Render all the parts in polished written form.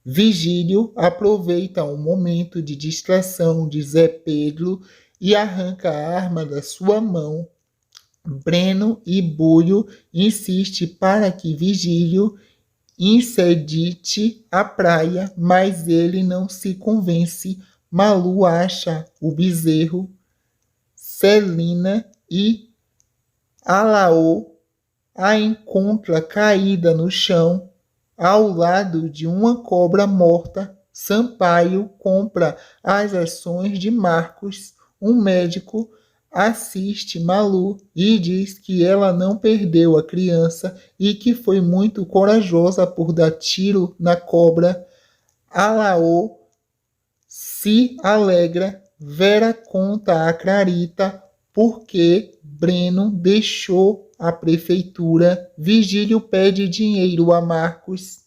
Vigílio aproveita um momento de distração de Zé Pedro e arranca a arma da sua mão. Breno e Bulho insiste para que Vigílio incedite a praia, mas ele não se convence. Malu acha o bezerro, Celina e Alaô a encontra caída no chão, ao lado de uma cobra morta. Sampaio compra as ações de Marcos. Um médico assiste Malu e diz que ela não perdeu a criança e que foi muito corajosa por dar tiro na cobra. Alaô se alegra. Vera conta a Clarita porque Breno deixou a prefeitura. Vigílio pede dinheiro a Marcos.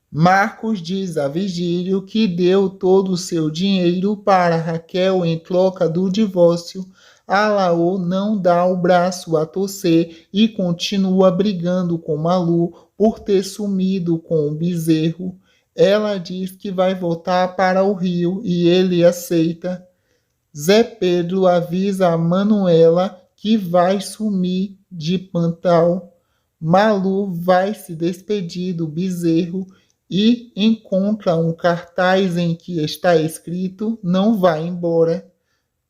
Marcos diz a Vigílio que deu todo o seu dinheiro para Raquel em troca do divórcio. Alaô não dá o braço a torcer e continua brigando com Malu por ter sumido com o bezerro. Ela diz que vai voltar para o Rio e ele aceita. Zé Pedro avisa a Manuela que vai sumir de Pantal. Malu vai se despedir do bezerro e encontra um cartaz em que está escrito: "Não vá embora.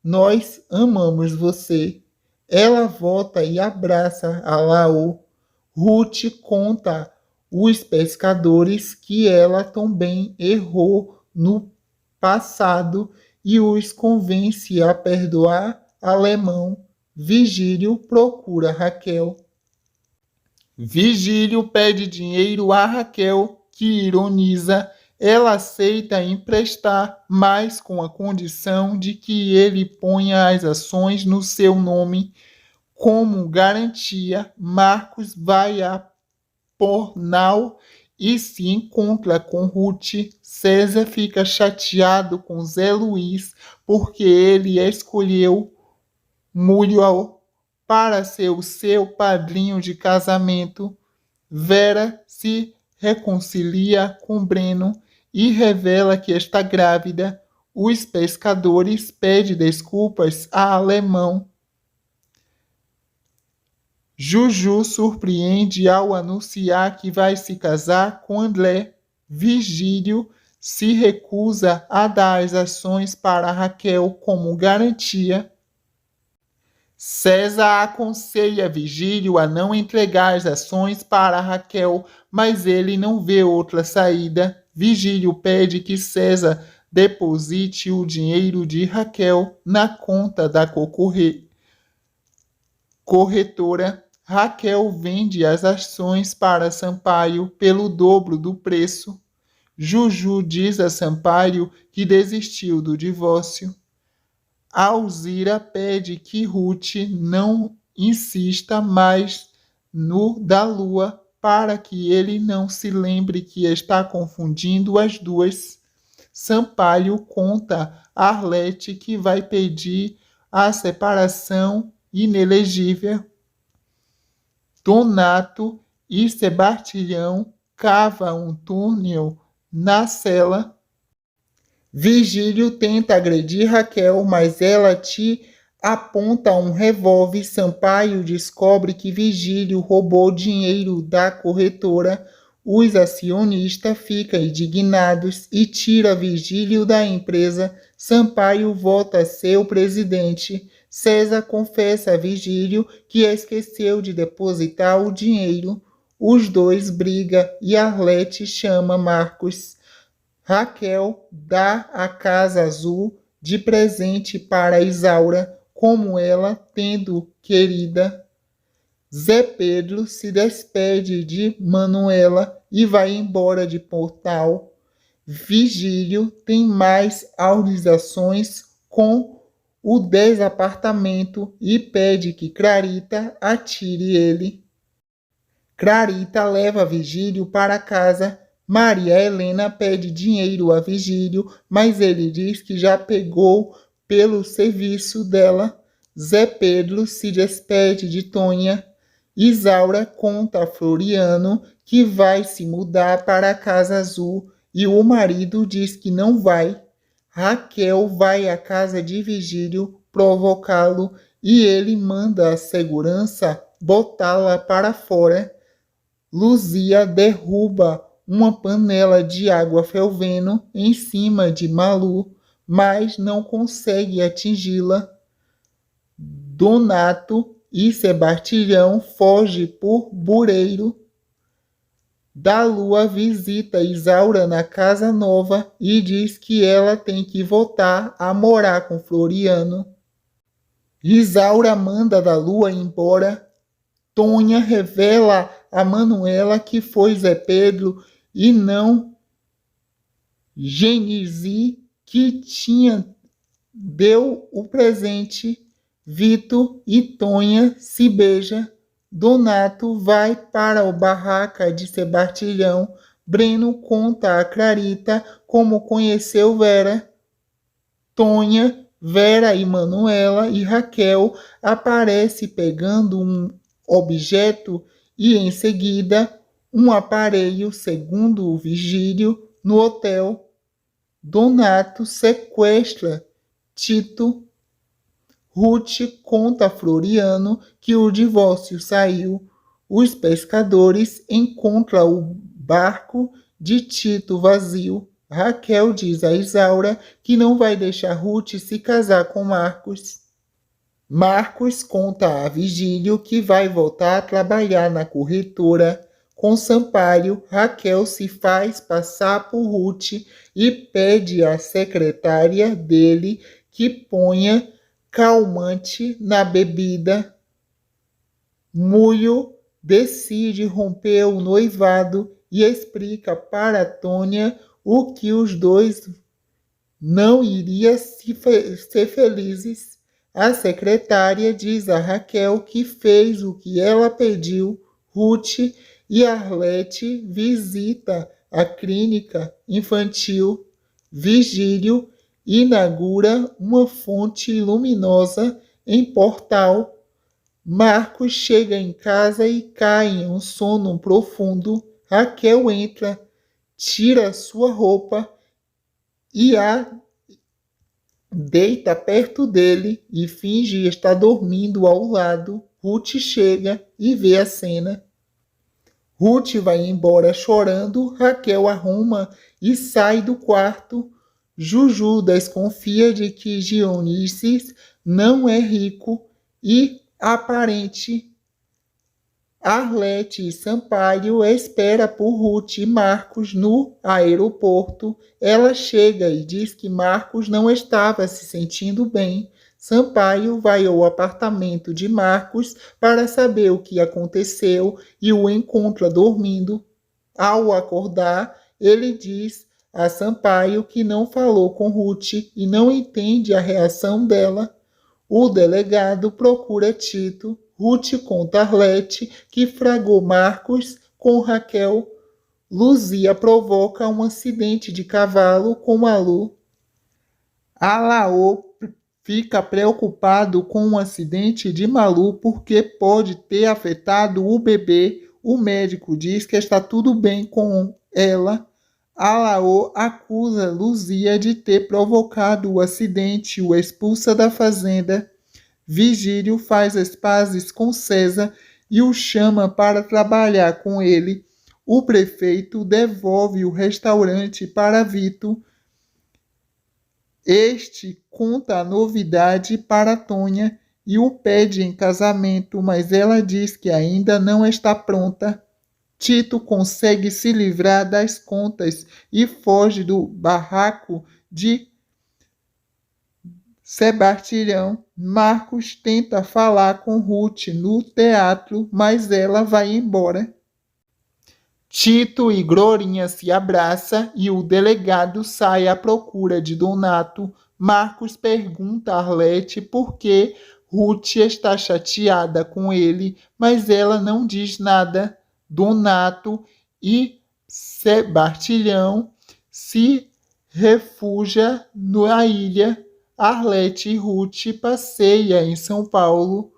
Nós amamos você." Ela volta e abraça a Laô. Ruth conta os pescadores que ela também errou no passado e os convence a perdoar. Alemão. Vigílio procura Raquel. Vigílio pede dinheiro a Raquel, que ironiza. Ela aceita emprestar, mas com a condição de que ele ponha as ações no seu nome. Como garantia, Marcos vai a Pornal e se encontra com Ruth. César fica chateado com Zé Luiz porque ele escolheu Muriel para ser o seu padrinho de casamento. Vera se reconcilia com Breno e revela que está grávida. Os pescadores pedem desculpas a Alemão. Juju surpreende ao anunciar que vai se casar com André. Vigílio se recusa a dar as ações para Raquel como garantia. César aconselha Vigílio a não entregar as ações para Raquel, mas ele não vê outra saída. Vigílio pede que César deposite o dinheiro de Raquel na conta da corretora. Raquel vende as ações para Sampaio pelo dobro do preço. Juju diz a Sampaio que desistiu do divórcio. Alzira pede que Ruth não insista mais no da lua para que ele não se lembre que está confundindo as duas. Sampaio conta a Arlete que vai pedir a separação inelegível. Donato e Sebastião cavam um túnel na cela. Vigílio tenta agredir Raquel, mas ela te aponta um revólver. Sampaio descobre que Vigílio roubou dinheiro da corretora. Os acionistas ficam indignados e tiram Vigílio da empresa. Sampaio volta a ser o presidente. César confessa a Vigílio que esqueceu de depositar o dinheiro. Os dois brigam e Arlete chama Marcos. Raquel dá a Casa Azul de presente para Isaura, como ela tendo querida. Zé Pedro se despede de Manuela e vai embora de Portal. Vigílio tem mais audições com o desapartamento e pede que Clarita atire ele. Clarita leva Vigílio para casa. Maria Helena pede dinheiro a Vigílio, mas ele diz que já pegou pelo serviço dela. Zé Pedro se despede de Tonha. Isaura conta a Floriano que vai se mudar para a Casa Azul e o marido diz que não vai. Raquel vai à casa de Virgílio provocá-lo e ele manda a segurança botá-la para fora. Luzia derruba uma panela de água fervendo em cima de Malu, mas não consegue atingi-la. Donato e Sebastião fogem por Bureiro. Da Lua visita Isaura na casa nova e diz que ela tem que voltar a morar com Floriano. Isaura manda da Lua embora. Tonha revela a Manuela que foi Zé Pedro e não Genesi que deu o presente. Vitor e Tonha se beijam. Donato vai para o barraca de Sebastião. Breno conta a Clarita como conheceu Vera. Tonha, Vera e Manuela e Raquel aparecem pegando um objeto e em seguida um aparelho, segundo o Virgílio, no hotel. Donato sequestra Tito. Ruth conta a Floriano que o divórcio saiu. Os pescadores encontram o barco de Tito vazio. Raquel diz a Isaura que não vai deixar Ruth se casar com Marcos. Marcos conta a Virgílio que vai voltar a trabalhar na corretora. Com Sampaio, Raquel se faz passar por Ruth e pede à secretária dele que ponha calmante na bebida. Mulho decide romper o noivado e explica para Tônia o que os dois não iriam ser felizes. A secretária diz a Raquel que fez o que ela pediu. Ruth e Arlete visita a clínica infantil. Virgílio inaugura uma fonte luminosa em Portal. Marcos chega em casa e cai em um sono profundo. Raquel entra, tira sua roupa e a deita perto dele e finge estar dormindo ao lado. Ruth chega e vê a cena. Ruth vai embora chorando. Raquel arruma e sai do quarto. Juju desconfia de que Dionísio não é rico e aparente. Arlete e Sampaio espera por Ruth e Marcos no aeroporto. Ela chega e diz que Marcos não estava se sentindo bem. Sampaio vai ao apartamento de Marcos para saber o que aconteceu e o encontra dormindo. Ao acordar, ele diz a Sampaio que não falou com Ruth e não entende a reação dela. O delegado procura Tito. Ruth conta a Arlete que fragou Marcos com Raquel. Luzia provoca um acidente de cavalo com Malu. Alaô fica preocupado com o acidente de Malu porque pode ter afetado o bebê. O médico diz que está tudo bem com ela. Alaô acusa Luzia de ter provocado o acidente e o expulsa da fazenda. Virgílio faz as pazes com César e o chama para trabalhar com ele. O prefeito devolve o restaurante para Vitor. Este conta a novidade para Tonha e o pede em casamento, mas ela diz que ainda não está pronta. Tito consegue se livrar das contas e foge do barraco de Sebastião. Marcos tenta falar com Ruth no teatro, mas ela vai embora. Tito e Glorinha se abraçam e o delegado sai à procura de Donato. Marcos pergunta a Arlete por que Ruth está chateada com ele, mas ela não diz nada. Donato e Sebastião se refugiam na ilha. Arlete e Ruth passeiam em São Paulo.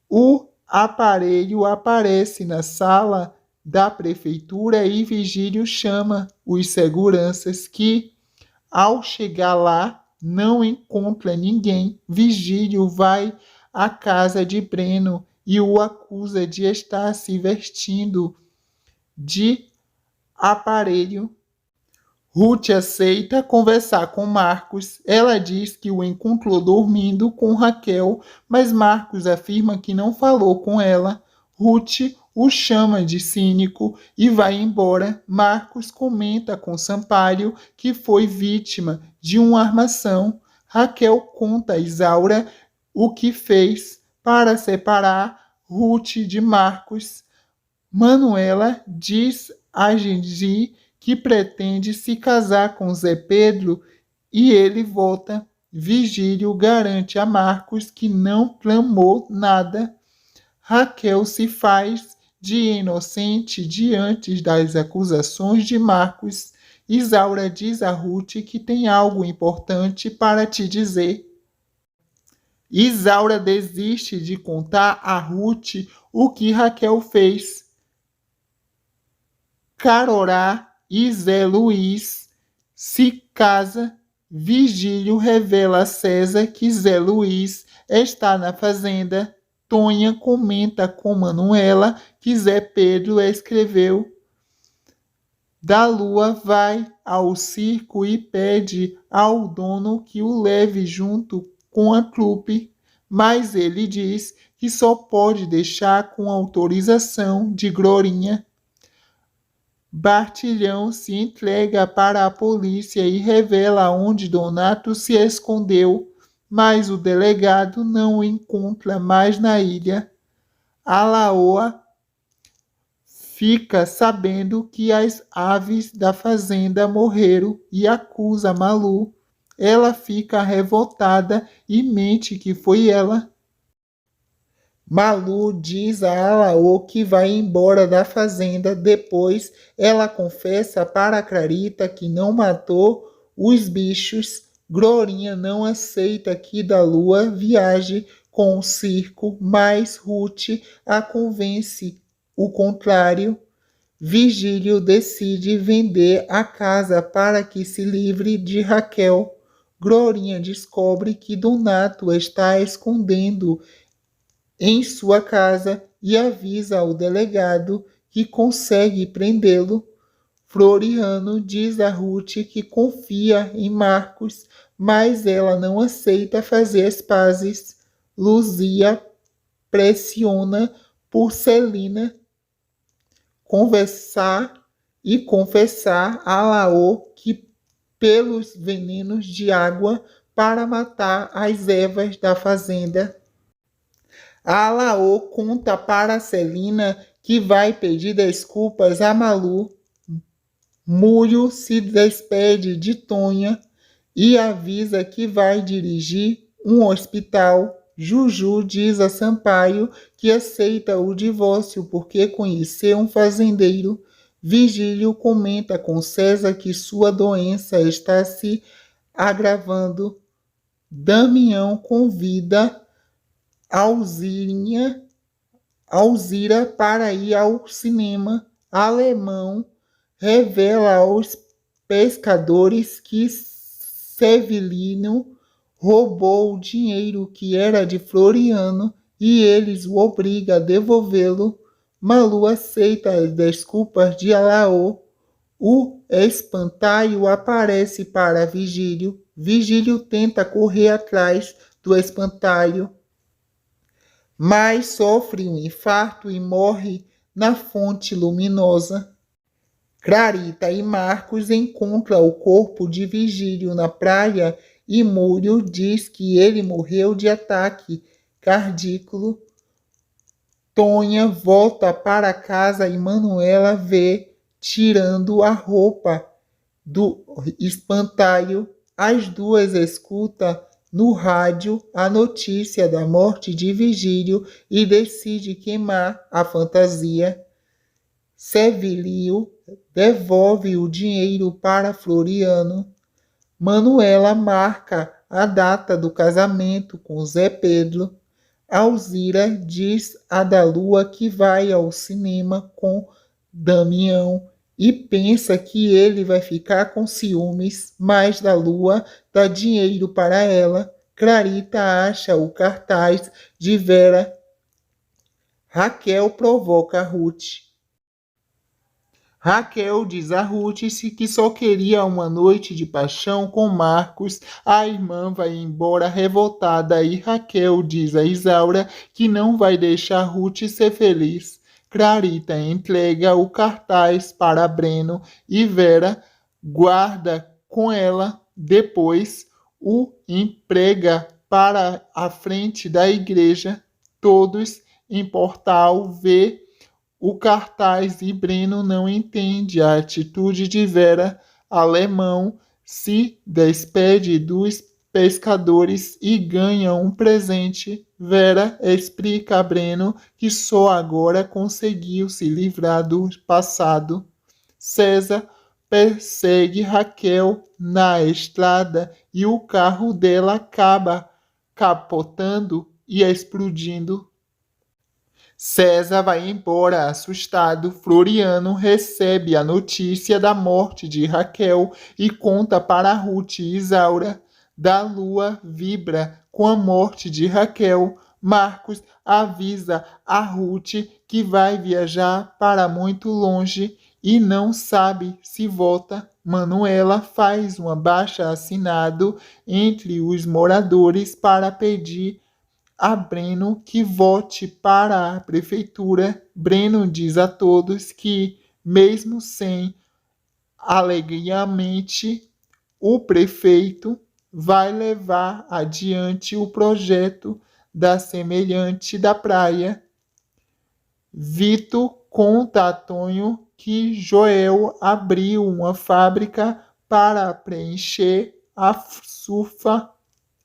O aparelho aparece na sala da prefeitura e Vigílio chama os seguranças que, ao chegar lá, não encontra ninguém. Vigílio vai à casa de Breno e o acusa de estar se vestindo de aparelho. Ruth aceita conversar com Marcos. Ela diz que o encontrou dormindo com Raquel, mas Marcos afirma que não falou com ela. Ruth o chama de cínico e vai embora. Marcos comenta com Sampaio que foi vítima de uma armação. Raquel conta a Isaura o que fez para separar Ruth de Marcos. Manuela diz a Gengi que pretende se casar com Zé Pedro e ele volta. Vigílio garante a Marcos que não tramou nada. Raquel se faz de inocente diante das acusações de Marcos. Isaura diz a Ruth que tem algo importante para te dizer. Isaura desiste de contar a Ruth o que Raquel fez. Carorá e Zé Luiz se casa. Vigílio revela a César que Zé Luiz está na fazenda. Tonha comenta com Manuela que Zé Pedro escreveu. Da Lua vai ao circo e pede ao dono que o leve junto com a trupe, mas ele diz que só pode deixar com autorização de Glorinha. Bartilhão se entrega para a polícia e revela onde Donato se escondeu, mas o delegado não o encontra mais na ilha. A Laoa fica sabendo que as aves da fazenda morreram e acusa Malu. Ela fica revoltada e mente que foi ela. Malu diz a Alaô que vai embora da fazenda. Depois, ela confessa para Clarita que não matou os bichos. Glorinha não aceita que da Lua viaje com o circo, mas Ruth a convence o contrário. Vigílio decide vender a casa para que se livre de Raquel. Glorinha descobre que Donato está escondendo em sua casa e avisa ao delegado que consegue prendê-lo. Floriano diz a Ruth que confia em Marcos, mas ela não aceita fazer as pazes. Luzia pressiona por Celina conversar e confessar a Laô que pelos venenos de água para matar as ervas da fazenda. A Laô conta para Celina que vai pedir desculpas a Malu. Múrio se despede de Tonha e avisa que vai dirigir um hospital. Juju diz a Sampaio que aceita o divórcio porque conheceu um fazendeiro. Vigílio comenta com César que sua doença está se agravando. Damião convida Alzira para ir ao cinema. Alemão revela aos pescadores que Severino roubou o dinheiro que era de Floriano e eles o obrigam a devolvê-lo. Malu aceita as desculpas de Alaô. O espantalho aparece para Vigílio. Vigílio tenta correr atrás do espantalho, mas sofre um infarto e morre na fonte luminosa. Clarita e Marcos encontram o corpo de Vigílio na praia e Múrio diz que ele morreu de ataque cardíaco. Tonha volta para casa e Manuela vê tirando a roupa do espantalho. As duas escutam no rádio a notícia da morte de Vigílio e decide queimar a fantasia. Sevilio devolve o dinheiro para Floriano. Manuela marca a data do casamento com Zé Pedro. Alzira diz a da Lua que vai ao cinema com Damião e pensa que ele vai ficar com ciúmes, mas da lua dá dinheiro para ela. Clarita acha o cartaz de Vera. Raquel provoca Ruth. Raquel diz a Ruth que só queria uma noite de paixão com Marcos. A irmã vai embora revoltada e Raquel diz a Isaura que não vai deixar Ruth ser feliz. Clarita entrega o cartaz para Breno e Vera guarda com ela. Depois o emprega para a frente da igreja. Todos em portal vê o cartaz e Breno não entende a atitude de Vera. Alemão se despede dos pescadores e ganha um presente. Vera explica a Breno que só agora conseguiu se livrar do passado. César persegue Raquel na estrada e o carro dela acaba capotando e explodindo. César vai embora assustado. Floriano recebe a notícia da morte de Raquel e conta para Ruth e Isaura. Da lua vibra com a morte de Raquel. Marcos avisa a Ruth que vai viajar para muito longe e não sabe se volta. Manuela faz um abaixo-assinado entre os moradores para pedir a Breno que vote para a prefeitura. Breno diz a todos que, mesmo sem alegremente, o prefeito vai levar adiante o projeto da semelhante da praia. Vito conta a Tonho que Joel abriu uma fábrica para preencher a surfa.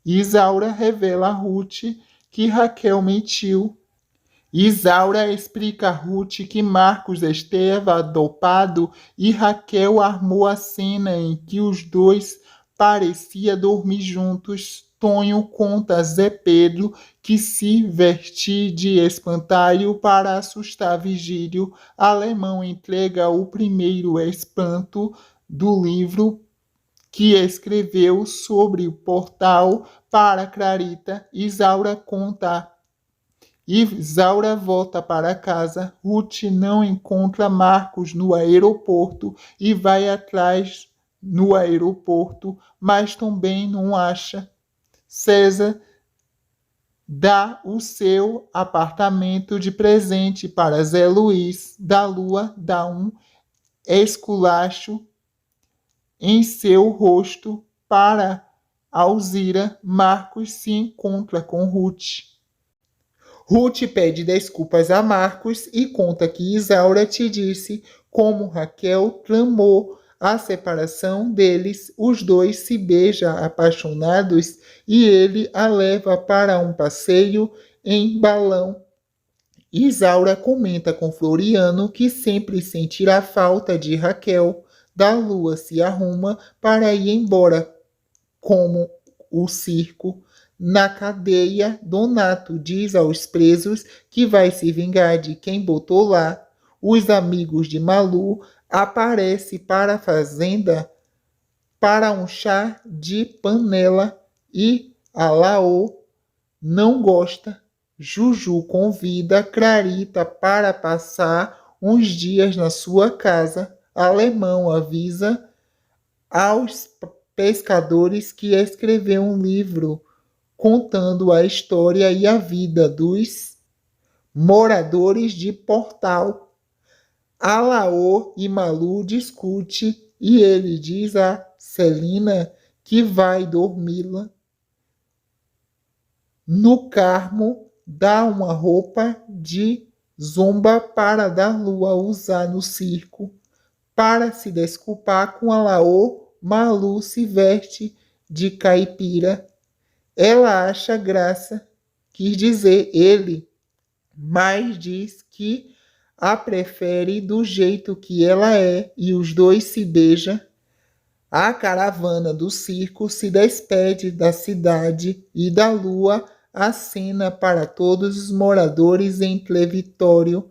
Isaura revela a Ruth que Raquel mentiu. Isaura explica a Ruth que Marcos estava dopado e Raquel armou a cena em que os dois pareciam dormir juntos. Tonho conta a Zé Pedro que se vestiu de espantalho para assustar Vigílio. Alemão entrega o primeiro espanto do livro que escreveu sobre o portal para Clarita. Isaura conta. Isaura volta para casa. Ruth não encontra Marcos no aeroporto e vai atrás no aeroporto, mas também não acha. César dá o seu apartamento de presente para Zé Luiz. Da lua dá um esculacho em seu rosto para Alzira. Marcos se encontra com Ruth. Ruth pede desculpas a Marcos e conta que Isaura te disse como Raquel tramou a separação deles. Os dois se beijam apaixonados e ele a leva para um passeio em balão. Isaura comenta com Floriano que sempre sentirá falta de Raquel. Da lua se arruma para ir embora, como o circo. Na cadeia, Donato diz aos presos que vai se vingar de quem botou lá. Os amigos de Malu aparecem para a fazenda para um chá de panela e a Laô não gosta. Juju convida Clarita para passar uns dias na sua casa. Alemão avisa aos pescadores que escreveu um livro contando a história e a vida dos moradores de Portal. Alaô e Malu discutem e ele diz a Celina que vai dormi-la no Carmo, dá uma roupa de zomba para dar lua usar no circo. Para se desculpar com Alaô, Malu se veste de caipira. Ela acha graça, quis dizer ele, mas diz que a prefere do jeito que ela é e os dois se beijam. A caravana do circo se despede da cidade e da lua acena para todos os moradores em Clevitório.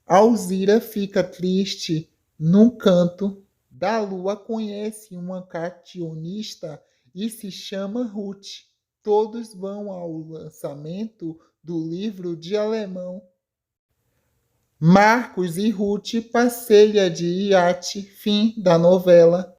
Alzira fica triste num canto. Da Lua conhece uma cartunista e se chama Ruth. Todos vão ao lançamento do livro de alemão. Marcos e Ruth passeia de iate. Fim da novela.